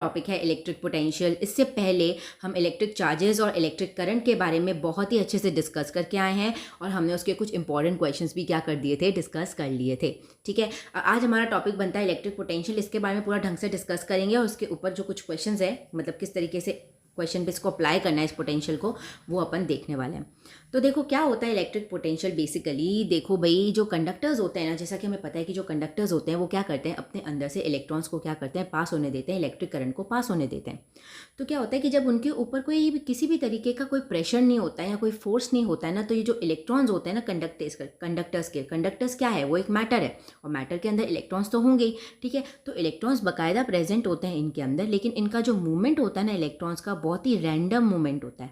Topic है electric potential. इससे पहले हम इलेक्ट्रिक चार्जेस और इलेक्ट्रिक करंट के बारे में बहुत ही अच्छे से डिस्कस करके आए हैं और हमने उसके कुछ इंपॉर्टेंट क्वेश्चंस भी क्या कर दिए थे, डिस्कस कर लिए थे। ठीक है, आज हमारा टॉपिक बनता है इलेक्ट्रिक पोटेंशियल। इसके बारे में पूरा ढंग से डिस्कस करेंगे और उसके ऊपर जो कुछ क्वेश्चंस है, मतलब किस तरीके से क्वेश्चन पे इसको अप्लाई करना है इस पोटेंशियल को, वो अपन देखने वाले हैं। तो देखो क्या होता है इलेक्ट्रिक पोटेंशियल। बेसिकली देखो भाई, जो कंडक्टर्स होते हैं ना, जैसा कि हमें पता है कि जो कंडक्टर्स होते हैं वो क्या करते हैं, अपने अंदर से इलेक्ट्रॉन्स को क्या करते हैं, पास होने देते हैं, इलेक्ट्रिक करंट को पास होने देते हैं। तो क्या होता है कि जब उनके ऊपर कोई किसी भी तरीके का कोई प्रेशर नहीं होता है या कोई फोर्स नहीं होता है ना, तो ये जो इलेक्ट्रॉन्स होते हैं ना कंडक्टर्स क्या है, वो एक मैटर है और मैटर के अंदर इलेक्ट्रॉन्स तो होंगे ही। ठीक है, तो इलेक्ट्रॉन्स बाकायदा प्रेजेंट होते हैं इनके अंदर, लेकिन इनका जो मूवमेंट होता है ना इलेक्ट्रॉन्स का, बहुत ही रैंडम मूवमेंट होता है।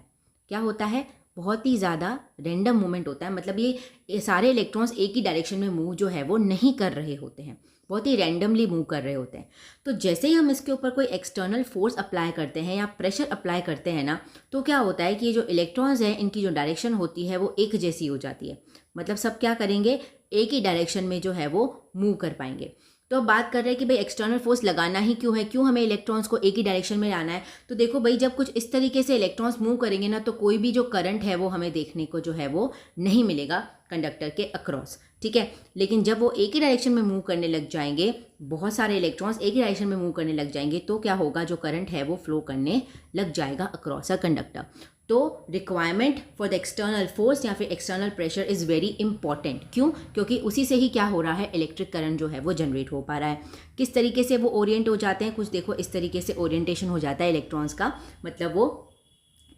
क्या होता है, बहुत ही ज़्यादा रैंडम मूवमेंट होता है। मतलब ये सारे इलेक्ट्रॉन्स एक ही डायरेक्शन में मूव जो है वो नहीं कर रहे होते हैं, बहुत ही रैंडमली मूव कर रहे होते हैं। तो जैसे ही हम इसके ऊपर कोई एक्सटर्नल फोर्स अप्लाई करते हैं या प्रेशर अप्लाई करते हैं ना, तो क्या होता है कि ये जो इलेक्ट्रॉन्स हैं इनकी जो डायरेक्शन होती है वो एक जैसी हो जाती है। मतलब सब क्या करेंगे, एक ही डायरेक्शन में जो है वो मूव कर पाएंगे। तो अब बात कर रहे हैं कि भाई एक्सटर्नल फोर्स लगाना ही क्यों है, क्यों हमें इलेक्ट्रॉन्स को एक ही डायरेक्शन में लाना है। तो देखो भाई, जब कुछ इस तरीके से इलेक्ट्रॉन्स मूव करेंगे ना, तो कोई भी जो करंट है वो हमें देखने को जो है वो नहीं मिलेगा कंडक्टर के अक्रॉस। ठीक है, लेकिन जब वो एक ही डायरेक्शन में मूव करने लग जाएंगे, बहुत सारे इलेक्ट्रॉन्स एक ही डायरेक्शन में मूव करने लग जाएंगे, तो क्या होगा, जो करंट है वो फ्लो करने लग जाएगा अक्रॉस अ कंडक्टर। तो requirement for the external force या फिर external pressure is very important. क्यों? क्योंकि उसी से ही क्या हो रहा है, इलेक्ट्रिक करंट जो है वो जनरेट हो पा रहा है। किस तरीके से वो ओरिएंट हो जाते हैं, कुछ देखो इस तरीके से ओरिएंटेशन हो जाता है इलेक्ट्रॉन्स का। मतलब वो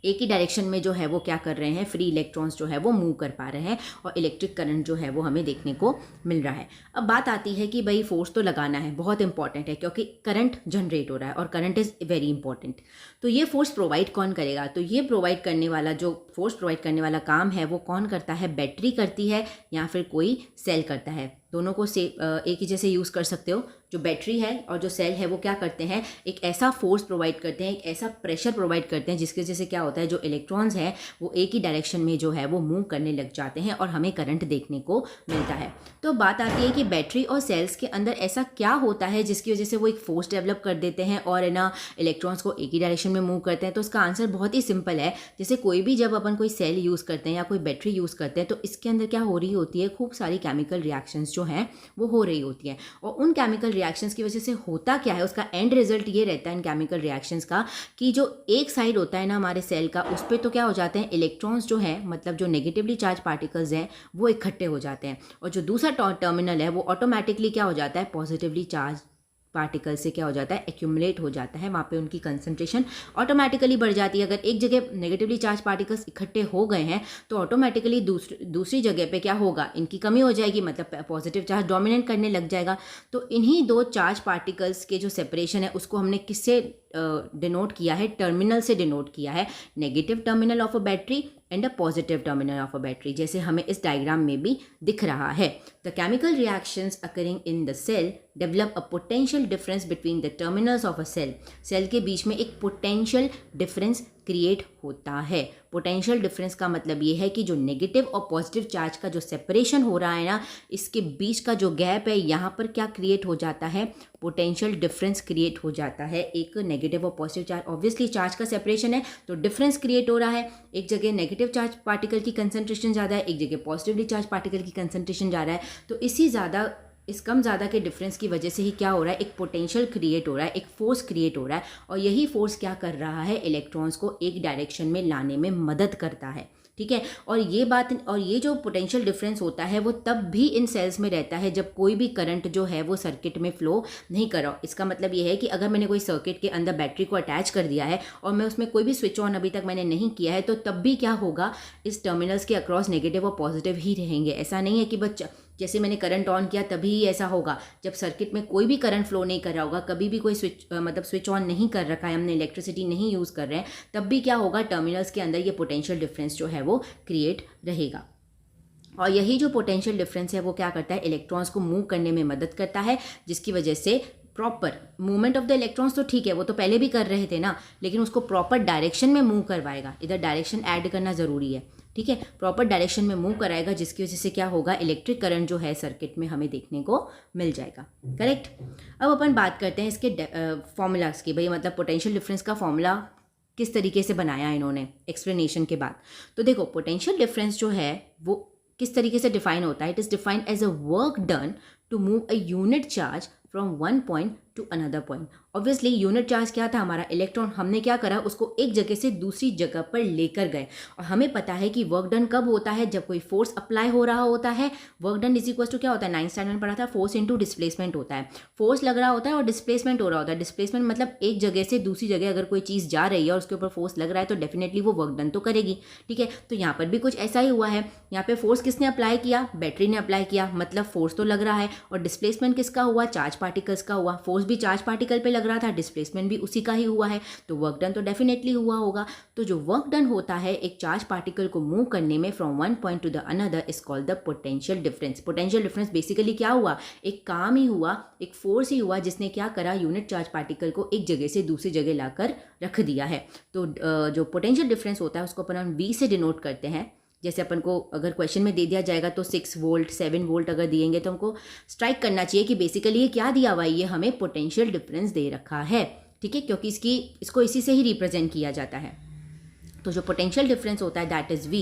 एक ही डायरेक्शन में जो है वो क्या कर रहे हैं, फ्री इलेक्ट्रॉन्स जो है वो मूव कर पा रहे हैं और इलेक्ट्रिक करंट जो है वो हमें देखने को मिल रहा है। अब बात आती है कि भाई फोर्स तो लगाना है, बहुत इंपॉर्टेंट है, क्योंकि करंट जनरेट हो रहा है और करंट इज़ वेरी इंपॉर्टेंट। तो ये फोर्स प्रोवाइड कौन करेगा, तो ये प्रोवाइड करने वाला, जो फोर्स प्रोवाइड करने वाला काम है वो कौन करता है, बैटरी करती है या फिर कोई सेल करता है। दोनों को एक ही जैसे यूज़ कर सकते हो। जो बैटरी है और जो सेल है वो क्या करते हैं, एक ऐसा फोर्स प्रोवाइड करते हैं, एक ऐसा प्रेशर प्रोवाइड करते हैं जिसकी वजह से क्या होता है, जो इलेक्ट्रॉन्स हैं वो एक ही डायरेक्शन में जो है वो मूव करने लग जाते हैं और हमें करंट देखने को मिलता है। तो बात आती है कि बैटरी और सेल्स के अंदर ऐसा क्या होता है जिसकी वजह से वो एक फोर्स डेवलप कर देते हैं और है ना इलेक्ट्रॉन्स को एक ही डायरेक्शन में मूव करते हैं। तो उसका आंसर बहुत ही सिंपल है। जैसे कोई भी जब अपन कोई सेल यूज़ करते हैं या कोई बैटरी यूज़ करते हैं, तो इसके अंदर क्या हो रही होती है, खूब सारी केमिकल रिएक्शंस जो हैं वो हो रही होती हैं। और उन केमिकल रिएक्शंस की वजह से होता क्या है, उसका एंड रिजल्ट ये रहता है इन केमिकल रिएक्शंस का, कि जो एक साइड होता है ना हमारे सेल का, उस पर तो क्या हो जाते हैं, इलेक्ट्रॉन्स जो हैं, मतलब जो नेगेटिवली चार्ज पार्टिकल्स हैं वो इकट्ठे हो जाते हैं, और जो दूसरा टर्मिनल है वो ऑटोमेटिकली क्या हो जाता है, पॉजिटिवली चार्ज पार्टिकल से क्या हो जाता है, एक्यूमुलेट हो जाता है। वहाँ पे उनकी कंसंट्रेशन ऑटोमेटिकली बढ़ जाती है। अगर एक जगह नेगेटिवली चार्ज पार्टिकल्स इकट्ठे हो गए हैं तो ऑटोमेटिकली दूसरी जगह पे क्या होगा, इनकी कमी हो जाएगी, मतलब पॉजिटिव चार्ज डोमिनेट करने लग जाएगा। तो इन्हीं दो चार्ज पार्टिकल्स के जो सेपरेशन है उसको हमने किससे डिनोट किया है, टर्मिनल से डिनोट किया है, negative terminal of a battery and a positive terminal of a battery, जैसे हमें इस डायग्राम में भी दिख रहा है। The chemical reactions occurring in the cell develop a potential difference between the terminals of a cell. Cell के बीच में एक पोटेंशियल डिफरेंस क्रिएट होता है। पोटेंशियल डिफरेंस का मतलब ये है कि जो नेगेटिव और पॉजिटिव चार्ज का जो सेपरेशन हो रहा है ना, इसके बीच का जो गैप है, यहाँ पर क्या क्रिएट हो जाता है, पोटेंशियल डिफरेंस क्रिएट हो जाता है। एक नेगेटिव और पॉजिटिव चार्ज, ऑब्वियसली चार्ज का सेपरेशन है तो डिफरेंस क्रिएट हो रहा है। एक जगह नेगेटिव चार्ज पार्टिकल की कंसंट्रेशन ज़्यादा है, एक जगह पॉजिटिवली चार्ज पार्टिकल की कंसंट्रेशन ज़्यादा है। तो इस कम ज़्यादा के डिफरेंस की वजह से ही क्या हो रहा है, एक पोटेंशियल क्रिएट हो रहा है, एक फोर्स क्रिएट हो रहा है, और यही फोर्स क्या कर रहा है, इलेक्ट्रॉन्स को एक डायरेक्शन में लाने में मदद करता है। ठीक है, और ये जो पोटेंशियल डिफरेंस होता है वो तब भी इन सेल्स में रहता है जब कोई भी करंट जो है वो सर्किट में फ्लो नहीं कर रहा। इसका मतलब ये है कि अगर मैंने कोई सर्किट के अंदर बैटरी को अटैच कर दिया है और मैं उसमें कोई भी स्विच ऑन अभी तक मैंने नहीं किया है, तो तब भी क्या होगा, इस टर्मिनल्स के अक्रॉस नेगेटिव और पॉजिटिव ही रहेंगे। ऐसा नहीं है कि बस जैसे मैंने करंट ऑन किया तभी ही ऐसा होगा। जब सर्किट में कोई भी करंट फ्लो नहीं कर रहा होगा, कभी भी कोई स्विच ऑन नहीं कर रखा है, हमने इलेक्ट्रिसिटी नहीं यूज़ कर रहे हैं, तब भी क्या होगा, टर्मिनल्स के अंदर ये पोटेंशियल डिफरेंस जो है वो क्रिएट रहेगा। और यही जो पोटेंशियल डिफरेंस है वो क्या करता है, इलेक्ट्रॉन्स को मूव करने में मदद करता है, जिसकी वजह से proper movement of the electrons तो ठीक है, वो तो पहले भी कर रहे थे ना, लेकिन उसको प्रॉपर डायरेक्शन में मूव करवाएगा। इधर डायरेक्शन ऐड करना ज़रूरी है। ठीक है, प्रॉपर डायरेक्शन में मूव कराएगा, जिसकी वजह से क्या होगा, इलेक्ट्रिक करंट जो है सर्किट में हमें देखने को मिल जाएगा। करेक्ट। अब अपन बात करते हैं इसके फॉर्मूलाज की, भाई मतलब पोटेंशियल डिफरेंस का फॉर्मूला किस तरीके से बनाया इन्होंने एक्सप्लेनेशन के बाद। तो देखो पोटेंशियल डिफरेंस जो है वो किस तरीके से डिफाइन होता है, it is defined as a work done to move a unit charge from one point to another point. Obviously unit charge क्या था, हमारा इलेक्ट्रॉन, हमने क्या करा, उसको एक जगह से दूसरी जगह पर लेकर गए। और हमें पता है कि वर्क डन कब होता है, जब कोई फोर्स अप्लाई हो रहा होता है। Work done is equal to क्या होता है, 9th स्टैंडर्ड में पढ़ा था, फोर्स इंटू डिस्प्लेसमेंट होता है। फोर्स लग रहा होता है और डिस्प्लेसमेंट हो रहा होता है। डिस्प्लेसमेंट मतलब एक जगह से दूसरी जगह अगर कोई चीज़ जा रही है और उसके ऊपर फोर्स लग रहा है तो डेफिनेटली वो वर्क डन तो करेगी। ठीक है, तो यहाँ पर भी कुछ ऐसा ही हुआ है। यहाँ पे फोर्स किसने अप्लाई किया, बैटरी ने अप्लाई किया, मतलब फोर्स तो लग रहा है। और डिस्प्लेसमेंट किसका हुआ, चार्ज पार्टिकल्स का हुआ। फोर्स भी चार्ज पार्टिकल पे लग रहा था, डिस्प्लेसमेंट भी उसी का ही हुआ है, तो वर्क डन तो डेफिनेटली हुआ होगा। तो जो वर्क डन होता है एक चार्ज पार्टिकल को मूव करने में from one point to the another is called the potential difference. Potential difference basically क्या हुआ, एक काम ही हुआ, एक फोर्स ही हुआ जिसने क्या करा, यूनिट चार्ज पार्टिकल को एक जगह से दूसरी जगह लाकर रख दिया है। तो जो पोटेंशियल डिफरेंस होता है उसको अपन V से डिनोट करते हैं। जैसे अपन को अगर क्वेश्चन में दे दिया जाएगा तो 6 वोल्ट 7 वोल्ट अगर दिएंगे तो हमको स्ट्राइक करना चाहिए कि बेसिकली ये क्या दिया हुआ है, ये हमें पोटेंशियल डिफरेंस दे रखा है। ठीक है, क्योंकि इसको इसी से ही रिप्रेजेंट किया जाता है। तो जो पोटेंशियल डिफरेंस होता है that is V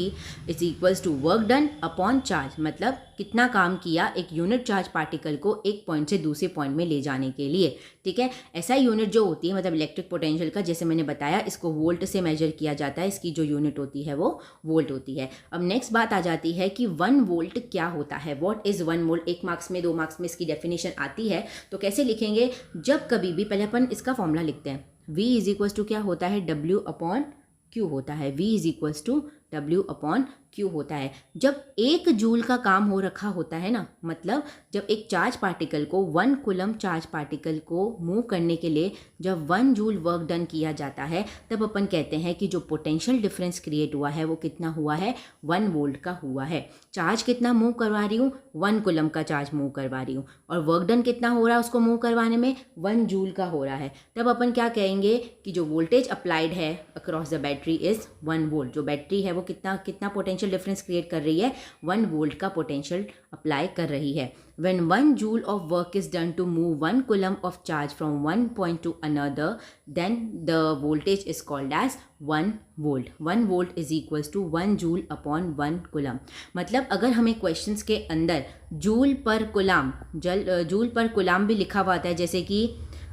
is equals to work done upon charge, मतलब कितना काम किया एक यूनिट चार्ज पार्टिकल को एक पॉइंट से दूसरे पॉइंट में ले जाने के लिए। ठीक है, ऐसा यूनिट जो होती है मतलब इलेक्ट्रिक पोटेंशियल का, जैसे मैंने बताया इसको वोल्ट से मेजर किया जाता है, इसकी जो यूनिट होती है वो वोल्ट होती है। अब नेक्स्ट बात आ जाती है कि 1 वोल्ट क्या होता है, व्हाट इज़ 1 वोल्ट। 1 मार्क्स में 2 मार्क्स में इसकी डेफिनेशन आती है, तो कैसे लिखेंगे, जब कभी भी पहले अपन इसका फॉर्मूला लिखते हैं। V इज इक्वल्स टू क्या होता है, W अपॉन Q होता है। V is equals to W upon Q होता है। जब 1 जूल का काम हो रखा होता है ना, मतलब जब एक चार्ज पार्टिकल को 1 कूलम चार्ज पार्टिकल को मूव करने के लिए जब 1 जूल वर्क डन किया जाता है, तब अपन कहते हैं कि जो पोटेंशियल डिफरेंस क्रिएट हुआ है वो कितना हुआ है, 1 वोल्ट का हुआ है। चार्ज कितना मूव करवा रही हूँ, 1 कूलम का चार्ज मूव करवा रही हूँ, और वर्क डन कितना हो रहा है उसको मूव करवाने में, 1 जूल का हो रहा है। तब अपन क्या कहेंगे कि जो वोल्टेज अप्लाइड है across the battery is 1 volt. जो बैटरी है वो कितना पोटेंशियल डिफरेंस क्रिएट कर रही है, 1 वोल्ट का पोटेंशियल अप्लाई कर रही है। When 1 joule of work is done to move 1 coulomb of charge from one point to another, then the voltage is called as 1 volt. 1 volt is equals to 1 joule upon 1 coulomb. मतलब अगर हमें questions के अंदर joule पर कुलाम भी लिखा हुआ आता है, जैसे कि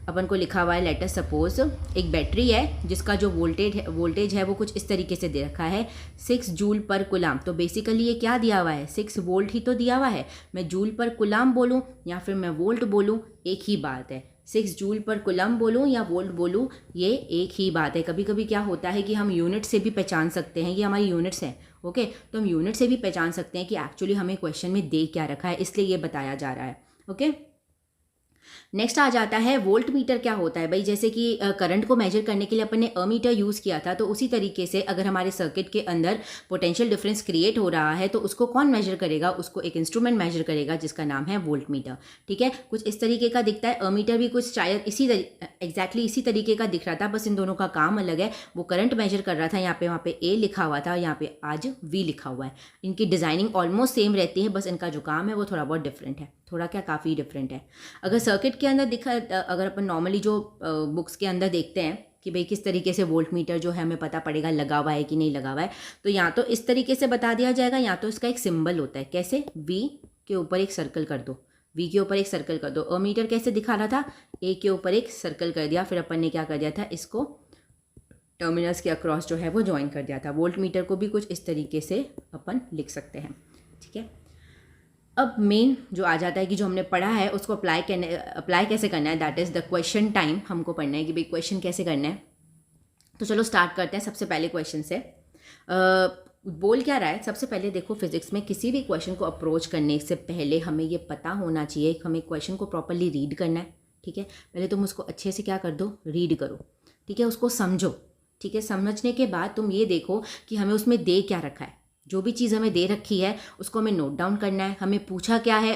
अपन को लिखा हुआ है लेटर सपोज एक बैटरी है जिसका जो वोल्टेज है वो कुछ इस तरीके से दे रखा है 6 जूल पर कुलाम। तो बेसिकली ये क्या दिया हुआ है, 6 वोल्ट ही तो दिया हुआ है। मैं जूल पर कुलाम बोलूँ या फिर मैं वोल्ट बोलूँ, एक ही बात है। 6 जूल पर कुलम बोलूँ या वोल्ट बोलूँ, ये एक ही बात है। कभी कभी क्या होता है कि हम यूनिट से भी पहचान सकते हैं, ये हमारी यूनिट्स हैं। ओके, तो हम यूनिट से भी पहचान सकते हैं कि एक्चुअली हमें क्वेश्चन में दे क्या रखा है, इसलिए ये बताया जा रहा है। ओके, नेक्स्ट आ जाता है वोल्ट मीटर। क्या होता है भाई, जैसे कि करंट को मेजर करने के लिए अपन ने अमीटर यूज़ किया था, तो उसी तरीके से अगर हमारे सर्किट के अंदर पोटेंशियल डिफरेंस क्रिएट हो रहा है तो उसको कौन मेजर करेगा, उसको एक इंस्ट्रूमेंट मेजर करेगा जिसका नाम है वोल्ट मीटर। ठीक है, कुछ इस तरीके का दिखता है। अमीटर भी कुछ शायद एग्जैक्टली इसी तरीके का दिख रहा था, बस इन दोनों का काम अलग है। वो करंट मेजर कर रहा था, यहाँ पे वहाँ पे A लिखा हुआ था, यहाँ पे आज V लिखा हुआ है। इनकी डिज़ाइनिंग ऑलमोस्ट सेम रहती है, बस इनका जो काम है वो थोड़ा बहुत डिफरेंट है, थोड़ा क्या काफ़ी डिफरेंट है। अगर सर्किट के अंदर अगर अपन नॉर्मली जो बुक्स के अंदर देखते हैं कि भाई किस तरीके से वोल्ट मीटर जो है हमें पता पड़ेगा लगा हुआ है कि नहीं लगा हुआ है, तो या तो इस तरीके से बता दिया जाएगा या तो इसका एक सिंबल होता है। कैसे, V के ऊपर एक सर्कल कर दो, V के ऊपर एक सर्कल कर दो। अमीटर कैसे दिखा रहा था, A के ऊपर एक सर्कल कर दिया, फिर अपन ने क्या कर दिया था, इसको टर्मिनल्स के अक्रॉस जो है वो ज्वाइन कर दिया था। वोल्ट मीटर को भी कुछ इस तरीके से अपन लिख सकते हैं। ठीक है, अब मेन जो आ जाता है कि जो हमने पढ़ा है उसको अप्लाई कैसे करना है, that is the question time. हमको पढ़ना है कि भाई क्वेश्चन कैसे करना है। तो चलो स्टार्ट करते हैं सबसे पहले क्वेश्चन से। बोल क्या रहा है, सबसे पहले देखो फिजिक्स में किसी भी क्वेश्चन को अप्रोच करने से पहले हमें ये पता होना चाहिए कि हमें क्वेश्चन को प्रॉपरली रीड करना है। ठीक है, पहले तुम उसको अच्छे से क्या कर दो, रीड करो। ठीक है, उसको समझो। ठीक है, समझने के बाद तुम ये देखो कि हमें उसमें दे क्या रखा है। जो भी चीज़ हमें दे रखी है उसको हमें नोट डाउन करना है। हमें पूछा क्या है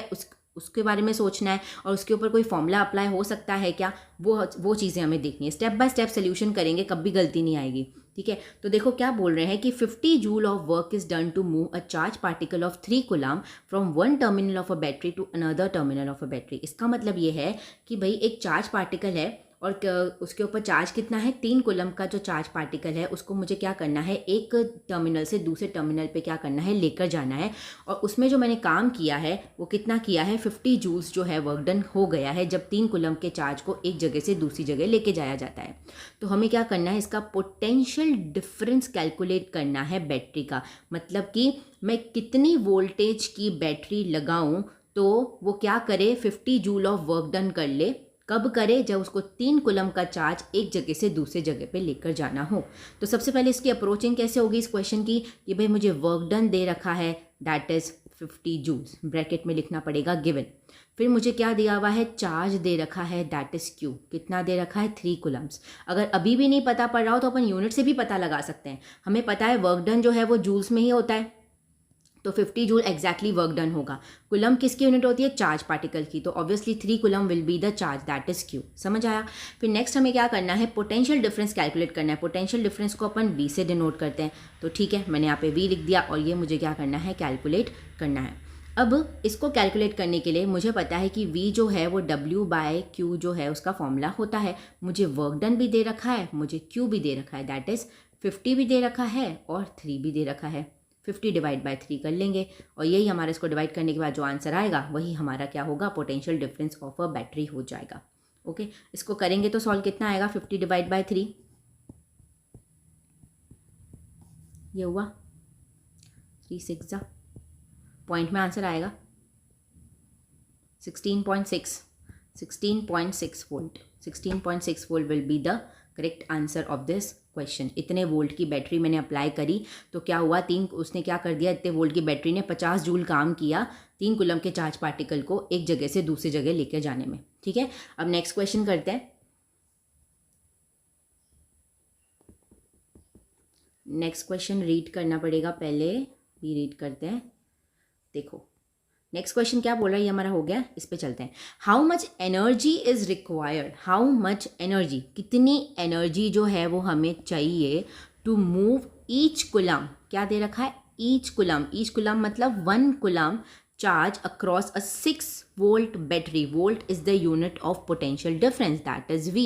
उसके बारे में सोचना है और उसके ऊपर कोई फॉर्मूला अप्लाई हो सकता है क्या, वो चीज़ें हमें देखनी है। स्टेप बाय स्टेप सोल्यूशन करेंगे, कभी गलती नहीं आएगी। ठीक है, तो देखो क्या बोल रहे हैं कि 50 joule of work is done to move a charge particle of 3 coulomb from one terminal of a battery to another terminal of a battery. इसका मतलब ये है कि भाई एक चार्ज पार्टिकल है और उसके ऊपर चार्ज कितना है, 3 कूलम का जो चार्ज पार्टिकल है उसको मुझे क्या करना है, एक टर्मिनल से दूसरे टर्मिनल पे क्या करना है, लेकर जाना है। और उसमें जो मैंने काम किया है वो कितना किया है, 50 जूल्स जो है वर्क डन हो गया है जब 3 कूलम के चार्ज को एक जगह से दूसरी जगह लेके जाया जाता है। तो हमें क्या करना है, इसका पोटेंशियल डिफरेंस कैलकुलेट करना है बैटरी का। मतलब कि मैं कितनी वोल्टेज की बैटरी लगाऊं तो वो क्या करे, 50 जूल ऑफ वर्क डन कर ले। कब करे, जब उसको 3 कूलम का चार्ज एक जगह से दूसरे जगह पे लेकर जाना हो। तो सबसे पहले इसकी अप्रोचिंग कैसे होगी इस क्वेश्चन की, कि भाई मुझे वर्क डन दे रखा है दैट इज़ 50 जूल्स, ब्रैकेट में लिखना पड़ेगा गिवन। फिर मुझे क्या दिया हुआ है, चार्ज दे रखा है दैट इज़ क्यू, कितना दे रखा है, 3 कूलम्स। अगर अभी भी नहीं पता पड़ रहा हो तो अपन यूनिट से भी पता लगा सकते हैं। हमें पता है वर्क डन जो है वो जूल्स में ही होता है, तो 50 जूल एग्जैक्टली वर्क डन होगा। कुलम किसकी यूनिट होती है, चार्ज पार्टिकल की, तो obviously 3 coulomb will be the charge that is Q. समझ आया। फिर नेक्स्ट हमें क्या करना है, पोटेंशियल डिफरेंस कैलकुलेट करना है। पोटेंशियल डिफरेंस को अपन V से डिनोट करते हैं, तो ठीक है मैंने यहाँ पे V लिख दिया और ये मुझे क्या करना है, कैलकुलेट करना है। अब इसको कैलकुलेट करने के लिए मुझे पता है कि V जो है वो W/Q जो है उसका फॉर्मूला होता है। मुझे वर्क डन भी दे रखा है, मुझे Q भी दे रखा है, दैट इज़ 50 भी दे रखा है और 3 भी दे रखा है। 50 डिवाइड बाय 3 कर लेंगे और यही हमारा, इसको डिवाइड करने के बाद जो आंसर आएगा वही हमारा क्या होगा, potential difference of a battery हो जाएगा। ओके, इसको करेंगे तो सॉल्व कितना आएगा, 50 डिवाइड बाय 3, ये हुआ 3 6 जा, पॉइंट में आंसर आएगा 16.6 volt. 16.6 volt will be the correct answer of this question. इतने वोल्ट की बैटरी मैंने अप्लाई करी तो क्या हुआ, उसने क्या कर दिया, इतने वोल्ट की बैटरी ने 50 जूल काम किया 3 कूलम के चार्ज पार्टिकल को एक जगह से दूसरी जगह लेकर जाने में। ठीक है, अब नेक्स्ट क्वेश्चन करते हैं। नेक्स्ट क्वेश्चन रीड करना पड़ेगा, पहले भी रीड करते हैं। देखो नेक्स्ट क्वेश्चन क्या बोल रहा है, ये हमारा हो गया, इस पे चलते हैं। How much energy is required, how much energy, कितनी एनर्जी जो है वो हमें चाहिए टू मूव ईच कुलम, क्या दे रखा है, ईच कुलम मतलब 1 coulomb charge across a 6 volt battery. Volt is the unit of potential difference, that is V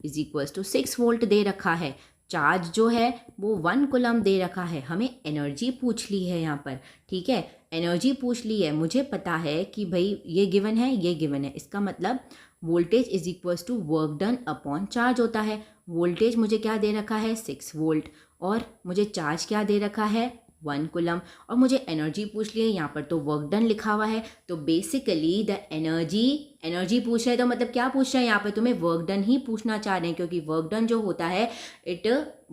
is equals to 6 volt दे रखा है। चार्ज जो है वो 1 कुलम दे रखा है, हमें एनर्जी पूछ ली है यहाँ पर। ठीक है, एनर्जी पूछ ली है, मुझे पता है कि भाई ये गिवन है, ये गिवन है, इसका मतलब voltage is equals to work done upon charge होता है। वोल्टेज मुझे क्या दे रखा है, 6 वोल्ट, और मुझे चार्ज क्या दे रखा है, 1 कुलम, और मुझे एनर्जी पूछ ली है, यहाँ पर तो वर्क डन लिखा हुआ है। तो बेसिकली द एनर्जी पूछ रहे हैं, तो मतलब क्या पूछ रहे हैं यहाँ पे, तुम्हें वर्क डन ही पूछना चाह रहे हैं, क्योंकि वर्क डन जो होता है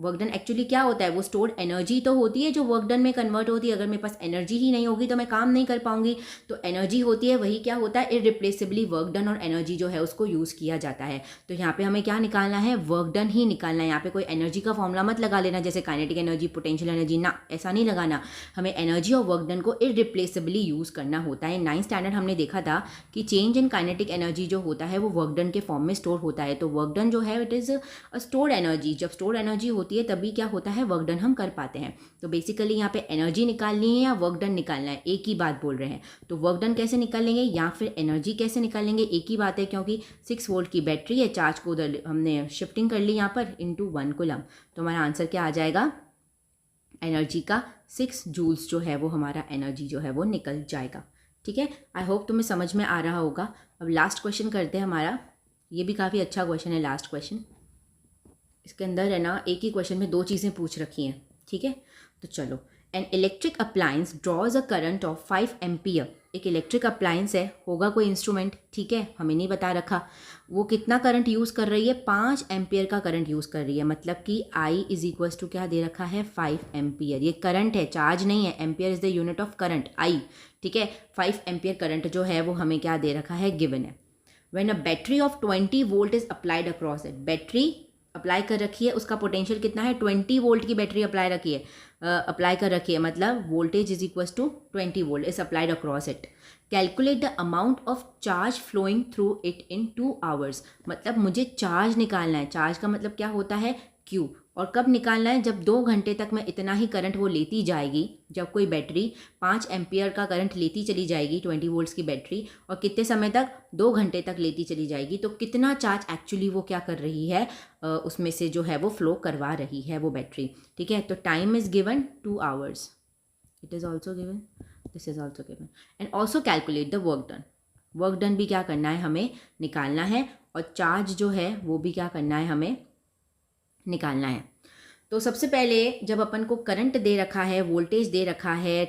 वर्क डन एक्चुअली क्या होता है, वो स्टोर्ड एनर्जी तो होती है जो वर्क डन में कन्वर्ट होती है। अगर मेरे पास एनर्जी ही नहीं होगी तो मैं काम नहीं कर पाऊंगी, तो एनर्जी होती है, वही क्या होता है, इररिप्लेसेबली वर्क डन, और एनर्जी जो है उसको यूज़ किया जाता है। तो यहाँ पे हमें क्या निकालना है, वर्क डन ही निकालना है। यहाँ पे कोई एनर्जी का फॉर्मूला मत लगा लेना, जैसे काइनेटिक एनर्जी, पोटेंशियल एनर्जी, ना ऐसा नहीं लगाना। हमें एनर्जी और वर्क डन को इररिप्लेसेबली यूज़ करना होता है। 9th स्टैंडर्ड हमने देखा था कि चेंज इन काइनेटिक एनर्जी जो होता है वो वर्क डन के फॉर्म में स्टोर होता है। तो वर्क डन जो है it is a stored energy. जब स्टोर्ड एनर्जी होती है तभी क्या होता है, वर्क डन हम कर पाते हैं। तो बेसिकली यहाँ पे एनर्जी निकालनी है या वर्क डन निकालना है, एक ही बात बोल रहे हैं। तो वर्क डन कैसे निकालेंगे या फिर एनर्जी कैसे निकालेंगे, एक ही बात है, क्योंकि 6 वोल्ट की बैटरी है, चार्ज को उधर हमने शिफ्टिंग कर ली यहाँ पर इनटू 1 कुलम। तो हमारा आंसर क्या आ जाएगा, एनर्जी का 6 जूल्स जो है वो हमारा एनर्जी जो है वो निकल जाएगा। ठीक है, आई होप तुम्हें समझ में आ रहा होगा। अब लास्ट क्वेश्चन करते हैं हमारा, ये भी काफ़ी अच्छा क्वेश्चन है लास्ट क्वेश्चन। इसके अंदर है ना, एक ही क्वेश्चन में 2 चीज़ें पूछ रखी हैं। ठीक है, तो चलो, an electric appliance draws a current of 5 ampere. एक इलेक्ट्रिक अप्लायंस है, होगा कोई इंस्ट्रूमेंट, ठीक है, हमें नहीं बता रखा। वो कितना करंट यूज़ कर रही है, 5 एम्पियर का करंट यूज़ कर रही है। मतलब कि I इज इक्वल्स टू क्या दे रखा है, 5 एम्पियर। ये करंट है, चार्ज नहीं है, ampere is the unit of current, I। ठीक है, 5 एम्पियर करंट जो है वो हमें क्या दे रखा है, गिवन है। When a battery of 20 volt is applied across it, battery apply कर रखी है, उसका पोटेंशियल कितना है, 20 वोल्ट की बैटरी अप्लाई कर रखी है, मतलब voltage is equal to 20 volt is applied across it. Calculate the amount of charge flowing through it in 2 hours, मतलब मुझे चार्ज निकालना है। चार्ज का मतलब क्या होता है, क्यू। और कब निकालना है, जब 2 घंटे तक मैं इतना ही करंट वो लेती जाएगी। जब कोई बैटरी 5 एम्पियर का करंट लेती चली जाएगी, 20 वोल्ट्स की बैटरी, और कितने समय तक, 2 घंटे तक लेती चली जाएगी, तो कितना चार्ज एक्चुअली वो क्या कर रही है, उसमें से जो है वो फ्लो करवा रही है वो बैटरी। ठीक है, तो time is given 2 hours, it is also given, this is also given. And also calculate the work done. Work done भी क्या करना है, हमें निकालना है, और चार्ज जो है वो भी क्या करना है, हमें निकालना है। तो सबसे पहले जब अपन को करंट दे रखा है, वोल्टेज दे रखा है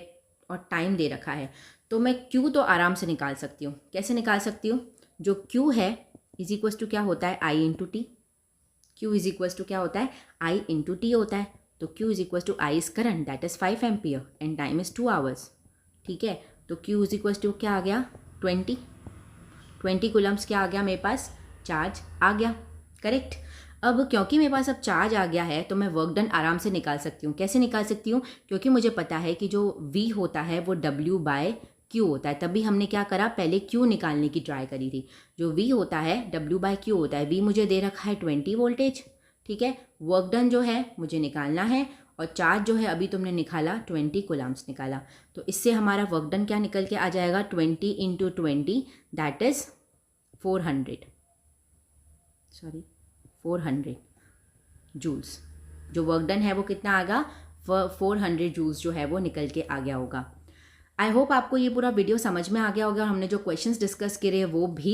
और टाइम दे रखा है, तो मैं क्यू तो आराम से निकाल सकती हूँ। कैसे निकाल सकती हूँ, जो क्यू है इज इक्वल्स टू क्या होता है, I into T. Q is equals to क्या होता है, आई इंटू टी होता है। तो Q is equals to I is current, that is 5 ampere and time is 2 hours. ठीक है, तो क्यू इज इक्वल्स टू क्या आ गया, 20 कूलम्स क्या आ गया मेरे पास, चार्ज आ गया। करेक्ट। अब क्योंकि मेरे पास अब चार्ज आ गया है, तो मैं वर्क डन आराम से निकाल सकती हूँ। कैसे निकाल सकती हूँ, क्योंकि मुझे पता है कि जो V होता है वो W बाय Q होता है। तभी हमने क्या करा, पहले Q निकालने की ट्राई करी थी। जो V होता है W बाय Q होता है। V मुझे दे रखा है 20 वोल्टेज, ठीक है। वर्क डन जो है मुझे निकालना है, और चार्ज जो है अभी तुमने निकाला 20 कूलम्स निकाला। तो इससे हमारा वर्क डन क्या निकल के आ जाएगा, 20 इंटू 20 दैट इज़ 400 जूल्स। जो वर्क डन है वो कितना आएगा, 400 जूल्स जो है वो निकल के आ गया होगा। आई होप आपको ये पूरा वीडियो समझ में आ गया होगा, और हमने जो क्वेश्चंस डिस्कस करे वो भी